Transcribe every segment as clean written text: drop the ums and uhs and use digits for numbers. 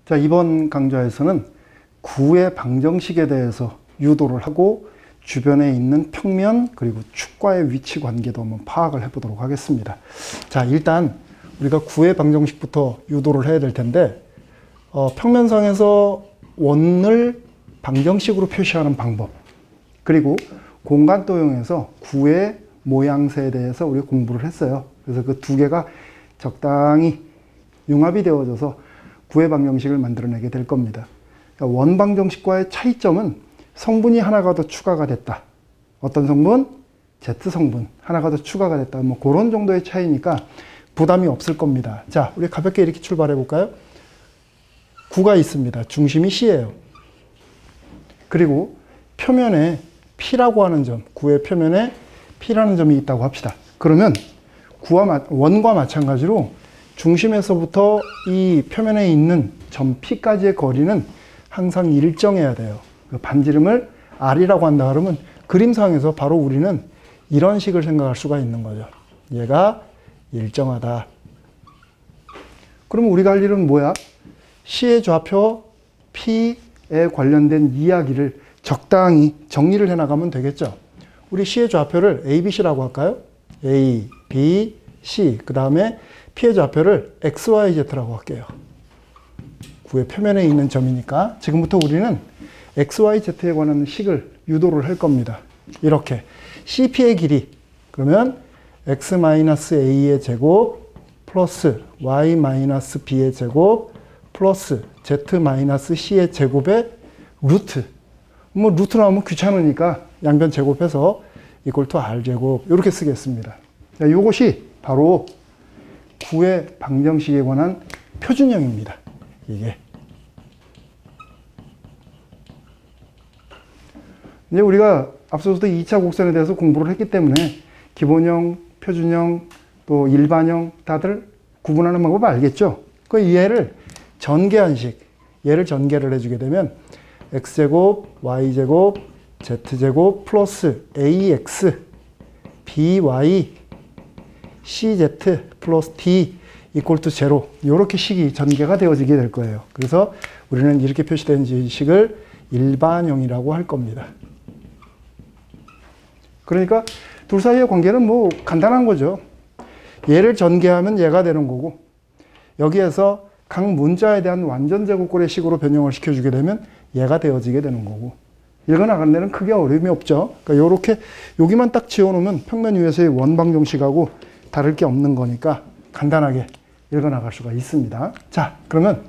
자, 이번 강좌에서는 구의 방정식에 대해서 유도를 하고 주변에 있는 평면 그리고 축과의 위치 관계도 한번 파악을 해보도록 하겠습니다. 자, 일단 우리가 구의 방정식부터 유도를 해야 될 텐데 평면상에서 원을 방정식으로 표시하는 방법, 그리고 공간도형에서 구의 모양새에 대해서 우리가 공부를 했어요. 그래서 그 두 개가 적당히 융합이 되어져서 구의 방정식을 만들어내게 될 겁니다. 그러니까 원 방정식과의 차이점은 성분이 하나가 더 추가가 됐다. 어떤 성분? Z성분 하나가 더 추가가 됐다. 뭐 그런 정도의 차이니까 부담이 없을 겁니다. 자, 우리 가볍게 이렇게 출발해 볼까요? 구가 있습니다. 중심이 C예요. 그리고 표면에 P라고 하는 점, 구의 표면에 P라는 점이 있다고 합시다. 그러면 원과 마찬가지로 중심에서부터 이 표면에 있는 점 P까지의 거리는 항상 일정해야 돼요. 그 반지름을 R이라고 한다 그러면 그림상에서 바로 우리는 이런 식을 생각할 수가 있는 거죠. 얘가 일정하다. 그럼 우리가 할 일은 뭐야? C의 좌표 P에 관련된 이야기를 적당히 정리를 해나가면 되겠죠. 우리 C의 좌표를 A, B, C라고 할까요? A, B, C. 그 다음에 P의 좌표를 X, Y, Z라고 할게요. 구의 표면에 있는 점이니까 지금부터 우리는 X, Y, Z에 관한 식을 유도를 할 겁니다. 이렇게 CP의 길이, 그러면 X-A의 제곱 플러스 Y-B의 제곱 플러스 Z-C의 제곱의 루트. 뭐 루트 나오면 귀찮으니까 양변 제곱해서 이퀄 투 R제곱 이렇게 쓰겠습니다. 자, 이것이 바로 구의 방정식에 관한 표준형입니다. 이게. 이제 우리가 앞서서도 2차 곡선에 대해서 공부를 했기 때문에 기본형, 표준형, 또 일반형 다들 구분하는 방법 알겠죠? 그 얘를 전개한식, 얘를 전개를 해주게 되면 x제곱, y제곱, z제곱 플러스 ax, by, cz 플러스 d 이퀄 투 제로, 이렇게 식이 전개가 되어지게 될 거예요. 그래서 우리는 이렇게 표시된 식을 일반형이라고 할 겁니다. 그러니까 둘 사이의 관계는 뭐 간단한 거죠. 얘를 전개하면 얘가 되는 거고, 여기에서 각 문자에 대한 완전 제곱꼴의 식으로 변형을 시켜주게 되면 얘가 되어지게 되는 거고, 읽어나가는 데는 크게 어려움이 없죠. 그러니까 요렇게 여기만 딱 지어놓으면 평면 위에서의 원방정식하고 다를 게 없는 거니까 간단하게 읽어나갈 수가 있습니다. 자, 그러면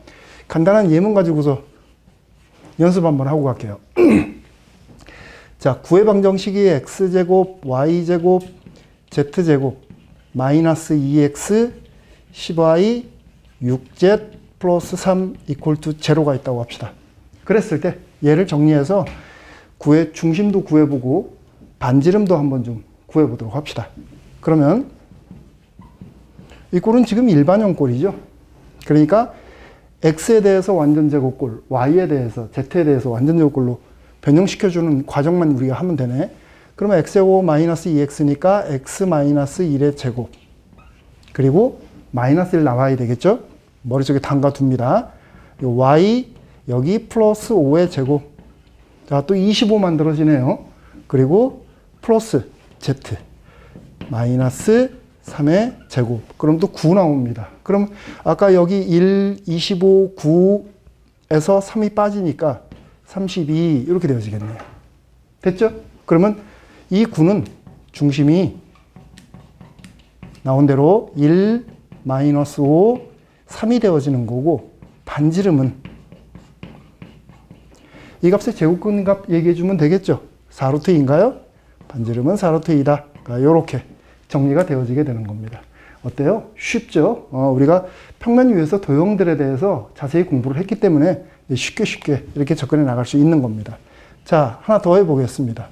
간단한 예문 가지고서 연습 한번 하고 갈게요. 자, 구의 방정식이 x제곱, y제곱, z제곱, 마이너스 2x, 10y, 6z 플러스 3 이퀄 투 제로가 있다고 합시다. 그랬을 때 얘를 정리해서 구의 중심도 구해보고 반지름도 한번 좀 구해보도록 합시다. 그러면 이 꼴은 지금 일반형 꼴이죠. 그러니까 x에 대해서 완전 제곱꼴, y에 대해서, z에 대해서 완전 제곱꼴로 변형시켜주는 과정만 우리가 하면 되네. 그러면 x제곱 마이너스 2x니까 x 마이너스 1의 제곱. 그리고 마이너스 1 나와야 되겠죠? 머릿속에 담가둡니다. y 여기 플러스 5의 제곱. 자, 또 25 만들어지네요. 그리고 플러스 z 마이너스 3의 제곱. 그럼 또 9 나옵니다. 그럼 아까 여기 1, 25, 9에서 3이 빠지니까 32 이렇게 되어지겠네요. 됐죠? 그러면 이 9는 중심이 나온 대로 1, 마이너스 5, 3이 되어지는 거고, 반지름은 이 값의 제곱근값 얘기해 주면 되겠죠? 4루트인가요? 반지름은 4루트2다. 그러니까 이렇게 정리가 되어지게 되는 겁니다. 어때요? 쉽죠? 우리가 평면 위에서 도형들에 대해서 자세히 공부를 했기 때문에 쉽게 이렇게 접근해 나갈 수 있는 겁니다. 자, 하나 더 해보겠습니다.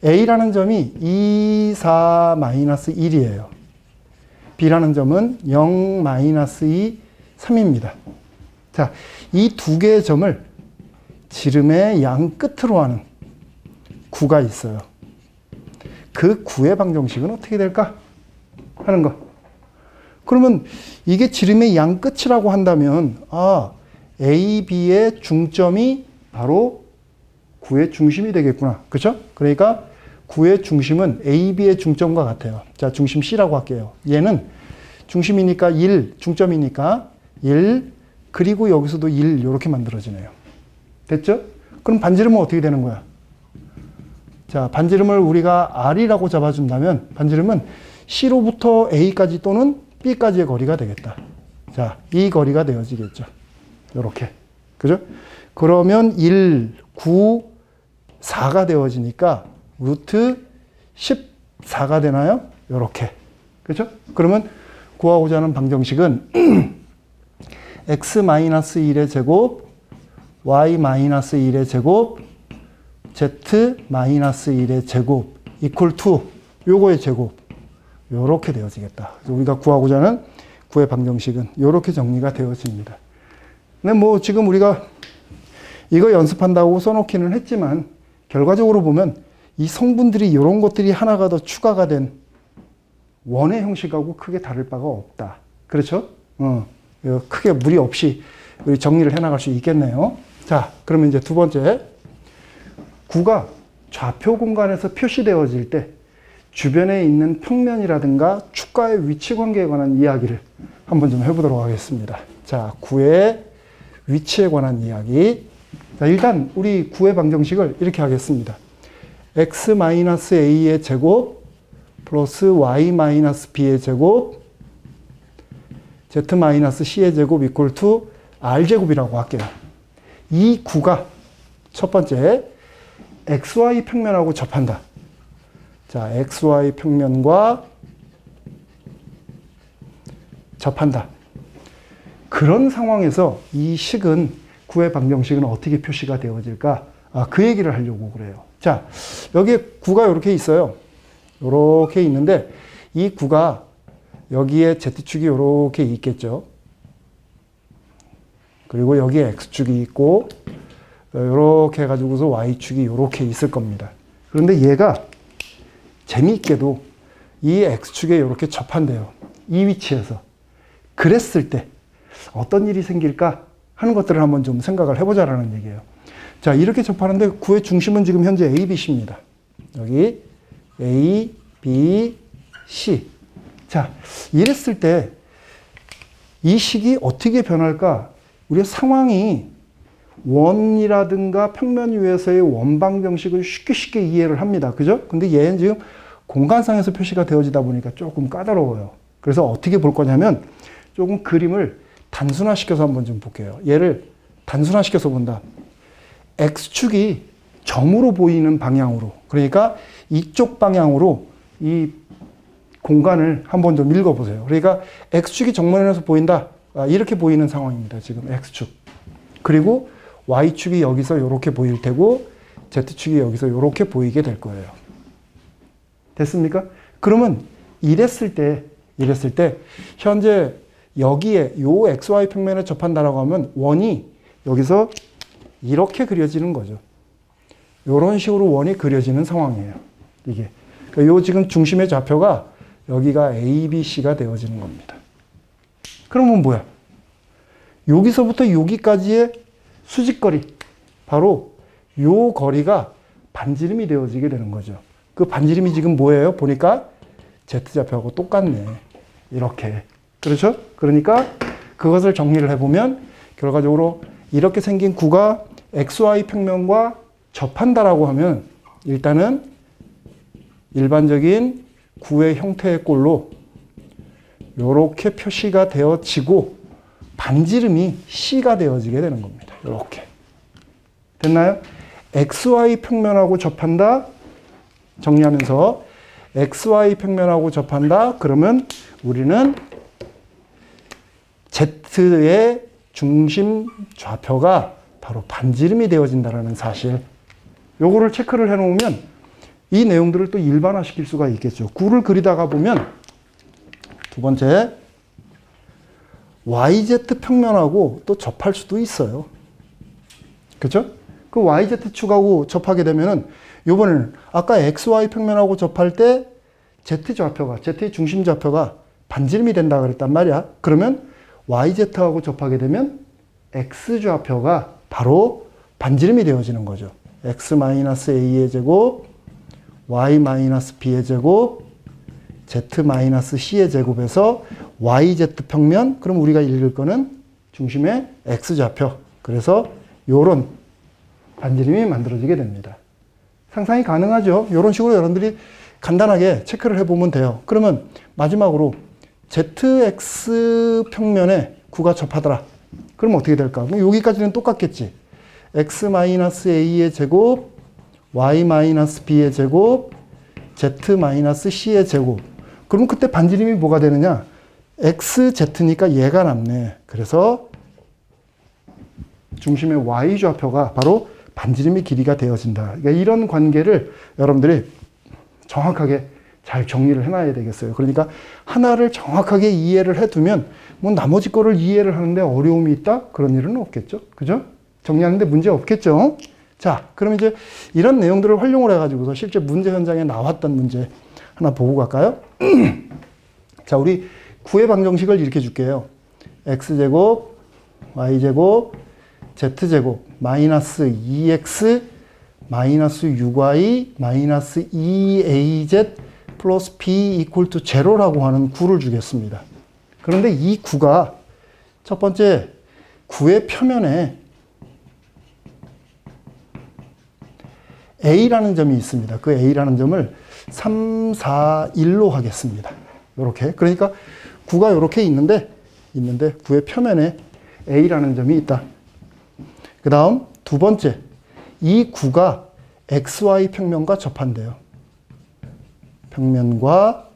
A라는 점이 2, 4, 마이너스 1이에요. B라는 점은 0, 마이너스 2, 3입니다. 자, 이 두 개의 점을 지름의 양 끝으로 하는 구가 있어요. 그 구의 방정식은 어떻게 될까? 하는 거. 그러면 이게 지름의 양 끝이라고 한다면, 아, A, B의 중점이 바로 구의 중심이 되겠구나. 그렇죠? 그러니까 구의 중심은 A, B의 중점과 같아요. 자, 중심 C라고 할게요. 얘는 중심이니까 1, 중점이니까 1, 그리고 여기서도 1 이렇게 만들어지네요. 됐죠? 그럼 반지름은 어떻게 되는 거야? 자, 반지름을 우리가 R이라고 잡아준다면 반지름은 C로부터 A까지 또는 B까지의 거리가 되겠다. 자, 이 거리가 되어지겠죠. 요렇게. 그죠? 그러면 1, 9, 4가 되어지니까 루트 14가 되나요? 요렇게. 그죠? 그러면 구하고자 하는 방정식은 x-1의 제곱, y-1의 제곱, z-1의 제곱 equal to 요거의 제곱 요렇게 되어지겠다. 그래서 우리가 구하고자 하는 구의 방정식은 요렇게 정리가 되어집니다. 근데 뭐 지금 우리가 이거 연습한다고 써놓기는 했지만 결과적으로 보면 이 성분들이 이런 것들이 하나가 더 추가가 된 원의 형식하고 크게 다를 바가 없다. 그렇죠? 크게 무리 없이 우리 정리를 해나갈 수 있겠네요. 자, 그러면 이제 두 번째. 구가 좌표 공간에서 표시되어질 때 주변에 있는 평면이라든가 축가의 위치 관계에 관한 이야기를 한번 좀 해보도록 하겠습니다. 자, 구의 위치에 관한 이야기. 자, 일단 우리 구의 방정식을 이렇게 하겠습니다. x-a의 제곱 플러스 y-b의 제곱 z-c의 제곱 이퀄 투 r제곱이라고 할게요. 이 구가 첫 번째 xy 평면하고 접한다. 자, xy 평면과 접한다. 그런 상황에서 이 식은 구의 방정식은 어떻게 표시가 되어질까? 그 얘기를 하려고 그래요. 자, 여기에 구가 이렇게 있어요. 이렇게 있는데 이 구가 여기에 z축이 이렇게 있겠죠. 그리고 여기에 x축이 있고 이렇게 해가지고서 y축이 이렇게 있을 겁니다. 그런데 얘가 재미있게도 이 x축에 이렇게 접한대요. 이 위치에서. 그랬을 때 어떤 일이 생길까 하는 것들을 한번 좀 생각을 해보자라는 얘기예요. 자, 이렇게 접하는데 구의 중심은 지금 현재 A, B, C입니다. 여기 A, B, C. 자, 이랬을 때 이 식이 어떻게 변할까? 우리의 상황이 원이라든가 평면 위에서의 원방정식을 쉽게 이해를 합니다. 그죠? 근데 얘는 지금 공간상에서 표시가 되어지다 보니까 조금 까다로워요. 그래서 어떻게 볼 거냐면 조금 그림을 단순화시켜서 한번 좀 볼게요. 얘를 단순화시켜서 본다. X축이 점으로 보이는 방향으로, 그러니까 이쪽 방향으로 이 공간을 한번 좀 읽어보세요. 그러니까 X축이 정면에서 보인다. 이렇게 보이는 상황입니다. 지금 X축. 그리고 Y축이 여기서 이렇게 보일 테고 Z축이 여기서 이렇게 보이게 될 거예요. 됐습니까? 그러면 이랬을 때 현재 여기에 요 XY 평면에 접한다라고 하면 원이 여기서 이렇게 그려지는 거죠. 이런 식으로 원이 그려지는 상황이에요. 이게. 그러니까 요 지금 중심의 좌표가 여기가 A, B, C가 되어지는 겁니다. 그러면 뭐야? 여기서부터 여기까지의 수직거리, 바로 요 거리가 반지름이 되어지게 되는 거죠. 그 반지름이 지금 뭐예요? 보니까 Z좌표하고 똑같네. 이렇게. 그렇죠? 그러니까 그것을 정리를 해보면 결과적으로 이렇게 생긴 구가 XY 평면과 접한다라고 하면 일단은 일반적인 구의 형태의 꼴로 이렇게 표시가 되어지고 반지름이 C가 되어지게 되는 겁니다. 이렇게. 됐나요? XY 평면하고 접한다. 정리하면서 XY 평면하고 접한다. 그러면 우리는 Z의 중심 좌표가 바로 반지름이 되어진다는 사실. 요거를 체크를 해놓으면 이 내용들을 또 일반화시킬 수가 있겠죠. 구를 그리다가 보면 두 번째 YZ 평면하고 또 접할 수도 있어요. 그렇죠? 그 YZ축하고 접하게 되면은 요번에는 아까 XY 평면하고 접할 때 Z좌표가, Z의 중심 좌표가 반지름이 된다 그랬단 말이야. 그러면 YZ하고 접하게 되면 x좌표가 바로 반지름이 되어지는 거죠. x-a의 제곱, y-b의 제곱, z-c의 제곱에서 yz 평면, 그럼 우리가 읽을 거는 중심의 x좌표. 그래서 요런 반지름이 만들어지게 됩니다. 상상이 가능하죠? 이런 식으로 여러분들이 간단하게 체크를 해보면 돼요. 그러면 마지막으로 zx 평면에 구가 접하더라. 그럼 어떻게 될까? 그럼 여기까지는 똑같겠지. x-a의 제곱, y-b의 제곱, z-c의 제곱. 그러면 그때 반지름이 뭐가 되느냐? xz니까 얘가 남네. 그래서 중심의 y좌표가 바로 반지름의 길이가 되어진다. 그러니까 이런 관계를 여러분들이 정확하게 잘 정리를 해놔야 되겠어요. 그러니까 하나를 정확하게 이해를 해두면 뭐 나머지 거를 이해를 하는데 어려움이 있다? 그런 일은 없겠죠. 그죠? 정리하는데 문제 없겠죠. 자, 그럼 이제 이런 내용들을 활용을 해가지고서 실제 문제 현장에 나왔던 문제 하나 보고 갈까요? 자, 우리 구의 방정식을 이렇게 줄게요. x제곱, y제곱, z제곱, 마이너스 2x, 마이너스 6y, 마이너스 2az 플러스 b 이퀄 투 제로라고 하는 구를 주겠습니다. 그런데 이 구가 첫 번째 구의 표면에 a라는 점이 있습니다. 그 a라는 점을 3, 4, 1로 하겠습니다. 이렇게. 그러니까 구가 이렇게 있는데 구의 표면에 a라는 점이 있다. 그 다음 두 번째, 이 구가 xy 평면과 접한대요. 평면과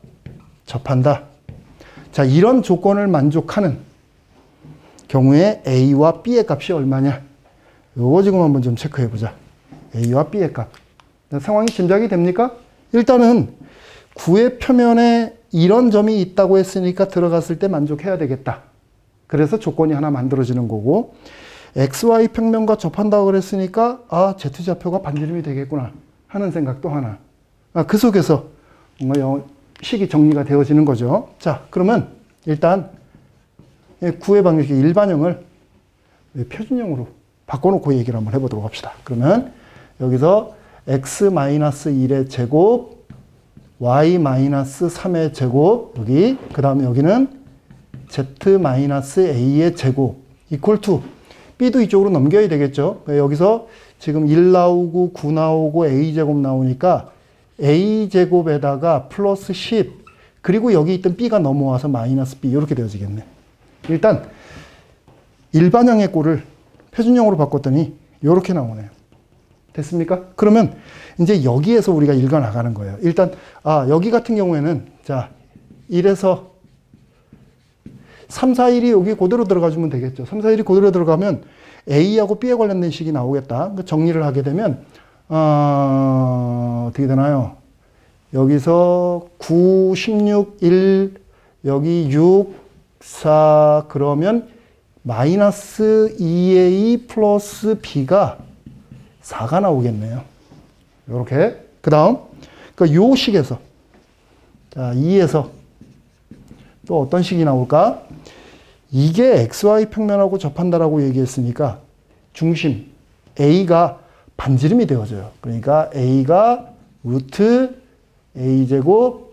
접한다. 자, 이런 조건을 만족하는 경우에 a와 b의 값이 얼마냐? 요거 지금 한번 좀 체크해 보자. a와 b의 값. 상황이 짐작이 됩니까? 일단은 구의 표면에 이런 점이 있다고 했으니까 들어갔을 때 만족해야 되겠다. 그래서 조건이 하나 만들어지는 거고, xy 평면과 접한다고 그랬으니까 아, z좌표가 반지름이 되겠구나 하는 생각도 하나. 그 속에서 뭔가 식이 정리가 되어지는 거죠. 자, 그러면 일단 구의 방정식 일반형을 표준형으로 바꿔놓고 얘기를 한번 해보도록 합시다. 그러면 여기서 x-1의 제곱, y-3의 제곱, 여기, 그 다음에 여기는 z-a의 제곱, 이퀄 투 b도 이쪽으로 넘겨야 되겠죠. 여기서 지금 1 나오고 9 나오고 a제곱 나오니까 a제곱에다가 플러스 10, 그리고 여기 있던 b가 넘어와서 마이너스 b, 이렇게 되어지겠네. 일단 일반형의 꼴을 표준형으로 바꿨더니 이렇게 나오네요. 됐습니까? 그러면 이제 여기에서 우리가 읽어 나가는 거예요. 일단 여기 같은 경우에는 자 1에서 3, 4, 1이 여기 그대로 들어가주면 되겠죠. 3, 4, 1이 그대로 들어가면 A하고 B에 관련된 식이 나오겠다. 정리를 하게 되면 어떻게 되나요? 여기서 9, 16, 1, 여기 6, 4 그러면 마이너스 2A 플러스 B가 4가 나오겠네요. 이렇게. 그 다음 요 식에서 자 2에서 또 어떤 식이 나올까? 이게 XY 평면하고 접한다라고 얘기했으니까 중심 A가 반지름이 되어져요. 그러니까 A가 루트 A제곱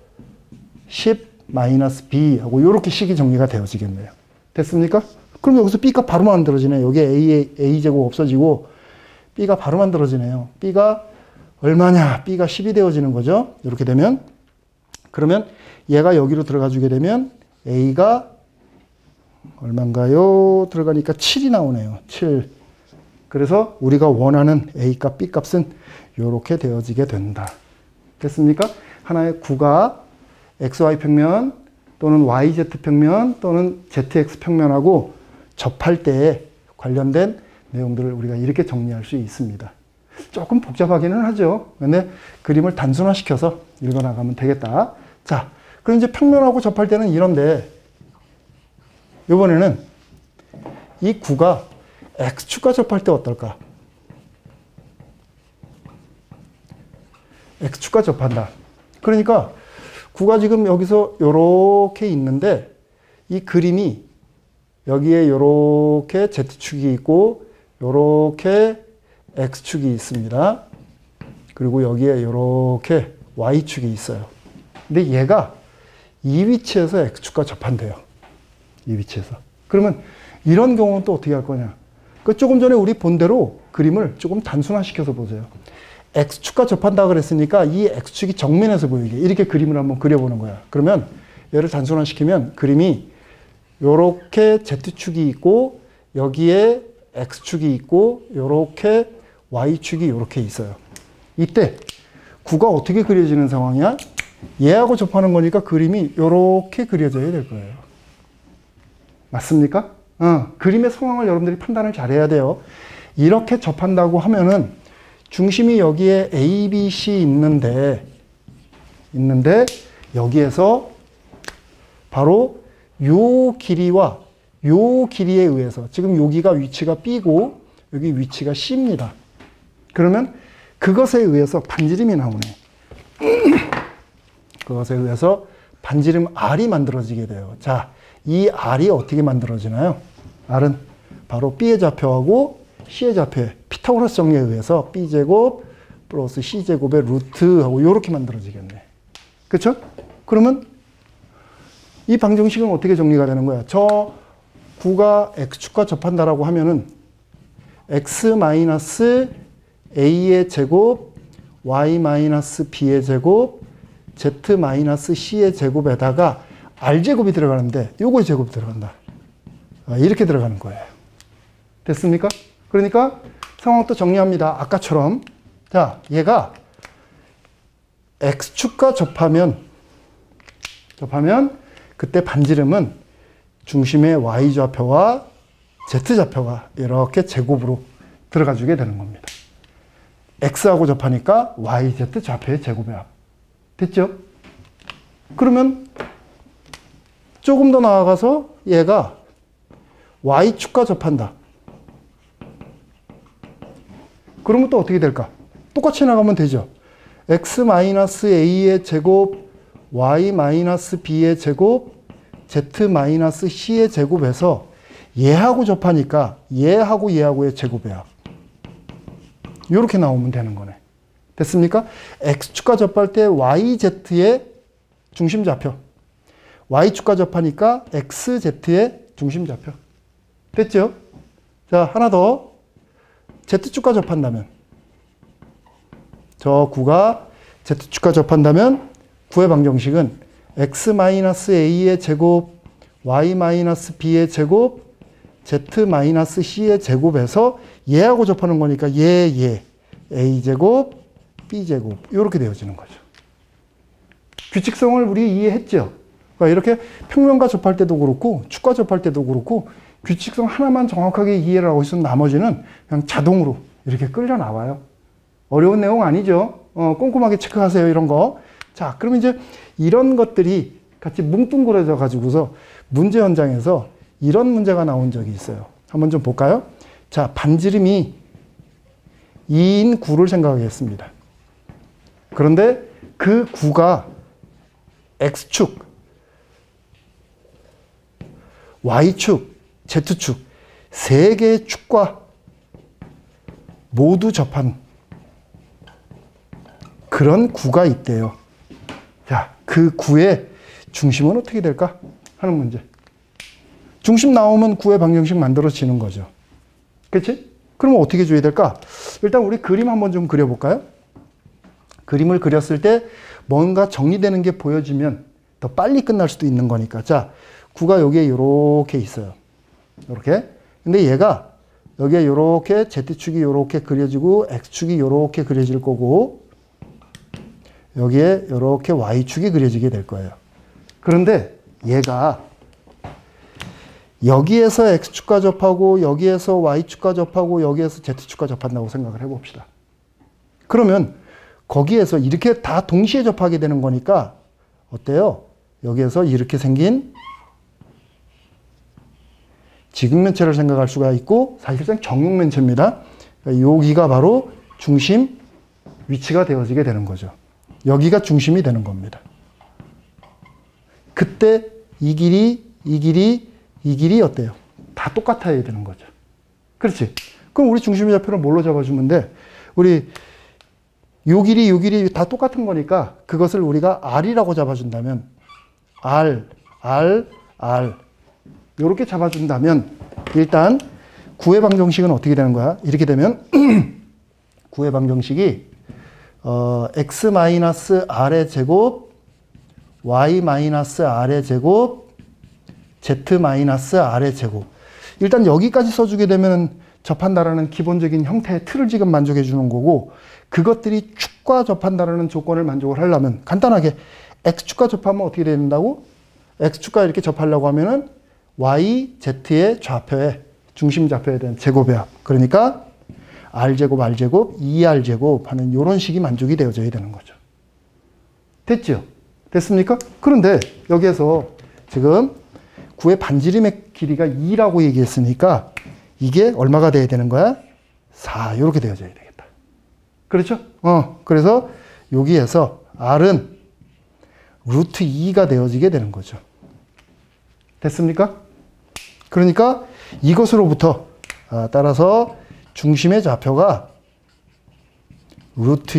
10 마이너스 B 하고 이렇게 식이 정리가 되어지겠네요. 됐습니까? 그럼 여기서 B가 바로 만들어지네. 여기 A제곱 없어지고 B가 바로 만들어지네요. B가 얼마냐? B가 10이 되어지는 거죠. 이렇게 되면 그러면 얘가 여기로 들어가 주게 되면 A가 얼마인가요? 들어가니까 7이 나오네요. 7. 그래서 우리가 원하는 A값, B값은 이렇게 되어지게 된다. 됐습니까? 하나의 구가 XY 평면 또는 YZ 평면 또는 ZX 평면하고 접할 때에 관련된 내용들을 우리가 이렇게 정리할 수 있습니다. 조금 복잡하기는 하죠. 근데 그림을 단순화시켜서 읽어나가면 되겠다. 자, 그럼 이제 평면하고 접할 때는 이런데 이번에는 이 구가 X축과 접할 때 어떨까? X축과 접한다. 그러니까 구가 지금 여기서 이렇게 있는데 이 그림이 여기에 이렇게 Z축이 있고 이렇게 X축이 있습니다. 그리고 여기에 이렇게 Y축이 있어요. 근데 얘가 이 위치에서 X축과 접한대요. 이 위치에서. 그러면 이런 경우는 또 어떻게 할 거냐. 조금 전에 우리 본 대로 그림을 조금 단순화시켜서 보세요. X축과 접한다 그랬으니까 이 X축이 정면에서 보이게 이렇게 그림을 한번 그려보는 거야. 그러면 얘를 단순화시키면 그림이 요렇게 Z축이 있고 여기에 X축이 있고 요렇게 Y축이 요렇게 있어요. 이때 구가 어떻게 그려지는 상황이야? 얘하고 접하는 거니까 그림이 요렇게 그려져야 될 거예요. 맞습니까? 그림의 상황을 여러분들이 판단을 잘해야 돼요. 이렇게 접한다고 하면은 중심이 여기에 A, B, C 있는데 여기에서 바로 요 길이와 요 길이에 의해서 지금 여기가 위치가 B고 여기 위치가 C입니다. 그러면 그것에 의해서 반지름이 나오네. 그것에 의해서 반지름 R이 만들어지게 돼요. 자, 이 R이 어떻게 만들어지나요? R은 바로 B의 좌표하고 C의 좌표에 피타고라스 정리에 의해서 B제곱 플러스 C제곱의 루트하고 이렇게 만들어지겠네. 그렇죠? 그러면 이 방정식은 어떻게 정리가 되는 거야? 저 구가 X축과 접한다라고 하면은 X-A의 제곱, Y-B의 제곱, Z-C의 제곱에다가 R제곱이 들어가는데 요거의 제곱이 들어간다. 이렇게 들어가는 거예요. 됐습니까? 그러니까 상황 또 정리합니다. 아까처럼. 자, 얘가 X축과 접하면 그때 반지름은 중심의 Y좌표와 Z좌표가 이렇게 제곱으로 들어가 주게 되는 겁니다. X하고 접하니까 YZ 좌표의 제곱의 합. 됐죠? 그러면 조금 더 나아가서 얘가 Y축과 접한다. 그러면 또 어떻게 될까? 똑같이 나가면 되죠. X-A의 제곱, Y-B의 제곱, Z-C의 제곱에서 얘하고 접하니까 얘하고 얘하고의 제곱의 합. 이렇게 나오면 되는 거네. 됐습니까? X축과 접할 때 YZ의 중심 좌표. Y축과 접하니까 XZ의 중심 좌표. 됐죠? 자, 하나 더. Z축과 접한다면. 저 구가 Z축과 접한다면 구의 방정식은 X-A의 제곱, Y-B의 제곱, Z-C의 제곱에서 얘하고 접하는 거니까 A제곱, B제곱 이렇게 되어지는 거죠. 규칙성을 우리 이해했죠? 그러니까 이렇게 평면과 접할 때도 그렇고 축과 접할 때도 그렇고 규칙성 하나만 정확하게 이해를 하고 있으면 나머지는 그냥 자동으로 이렇게 끌려 나와요. 어려운 내용 아니죠? 꼼꼼하게 체크하세요, 이런 거. 자, 그러면 이제 이런 것들이 같이 뭉뚱그려져 가지고서 문제 현장에서 이런 문제가 나온 적이 있어요. 한번 좀 볼까요? 자, 반지름이 2인 구를 생각하겠습니다. 그런데 그 구가 X축, Y축, Z축 세 개의 축과 모두 접한 그런 구가 있대요. 자, 그 구의 중심은 어떻게 될까? 하는 문제. 중심 나오면 구의 방정식 만들어지는 거죠. 그렇지? 그러면 어떻게 줘야 될까? 일단 우리 그림 한번 좀 그려볼까요? 그림을 그렸을 때 뭔가 정리되는 게 보여지면 더 빨리 끝날 수도 있는 거니까. 자, 구가 여기에 이렇게 있어요. 이렇게. 근데 얘가 여기에 이렇게 Z축이 이렇게 그려지고 X축이 이렇게 그려질 거고 여기에 이렇게 Y축이 그려지게 될 거예요. 그런데 얘가 여기에서 X축과 접하고 여기에서 Y축과 접하고 여기에서 Z축과 접한다고 생각을 해봅시다. 그러면 거기에서 이렇게 다 동시에 접하게 되는 거니까 어때요? 여기에서 이렇게 생긴 지극면체를 생각할 수가 있고 사실상 정육면체입니다. 여기가 바로 중심 위치가 되어지게 되는 거죠. 여기가 중심이 되는 겁니다. 그때 이 길이 어때요? 다 똑같아야 되는 거죠. 그렇지? 그럼 우리 중심의 좌표를 뭘로 잡아주면 돼? 우리 요 길이 다 똑같은 거니까 그것을 우리가 R이라고 잡아준다면 R 요렇게 잡아준다면 일단 구의 방정식은 어떻게 되는 거야? 이렇게 되면 구의 방정식이 x-r의 제곱 y-r의 제곱 z-r의 제곱. 일단 여기까지 써주게 되면 접한다라는 기본적인 형태의 틀을 지금 만족해 주는 거고, 그것들이 축과 접한다라는 조건을 만족을 하려면 간단하게 x축과 접하면 어떻게 된다고? x축과 이렇게 접하려고 하면은 y, z의 좌표에 중심 좌표에 대한 제곱의 합. 그러니까 r제곱, r제곱, 2r제곱 하는 이런 식이 만족이 되어져야 되는 거죠. 됐죠? 됐습니까? 그런데 여기에서 지금 구의 반지름의 길이가 2라고 얘기했으니까 이게 얼마가 돼야 되는 거야? 4 이렇게 되어져야 되겠다. 그렇죠? 그래서 여기에서 r은 루트 2가 되어지게 되는 거죠. 됐습니까? 그러니까 이것으로부터 따라서 중심의 좌표가 루트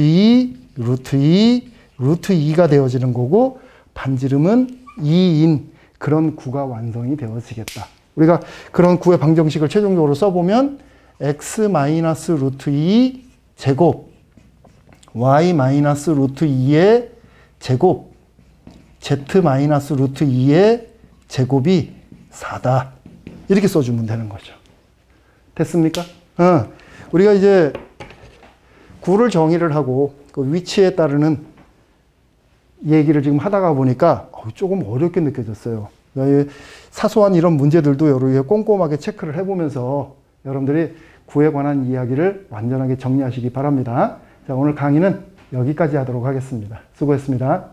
2가 되어지는 거고 반지름은 2인 그런 구가 완성이 되어지겠다. 우리가 그런 구의 방정식을 최종적으로 써보면 x-루트 2 제곱 y-루트 2의 제곱 z-루트 2의 제곱이 4다. 이렇게 써주면 되는 거죠. 됐습니까? 우리가 이제 구를 정의를 하고 그 위치에 따르는 얘기를 지금 하다가 보니까 조금 어렵게 느껴졌어요. 사소한 이런 문제들도 여러 꼼꼼하게 체크를 해보면서 여러분들이 구에 관한 이야기를 완전하게 정리하시기 바랍니다. 자, 오늘 강의는 여기까지 하도록 하겠습니다. 수고했습니다.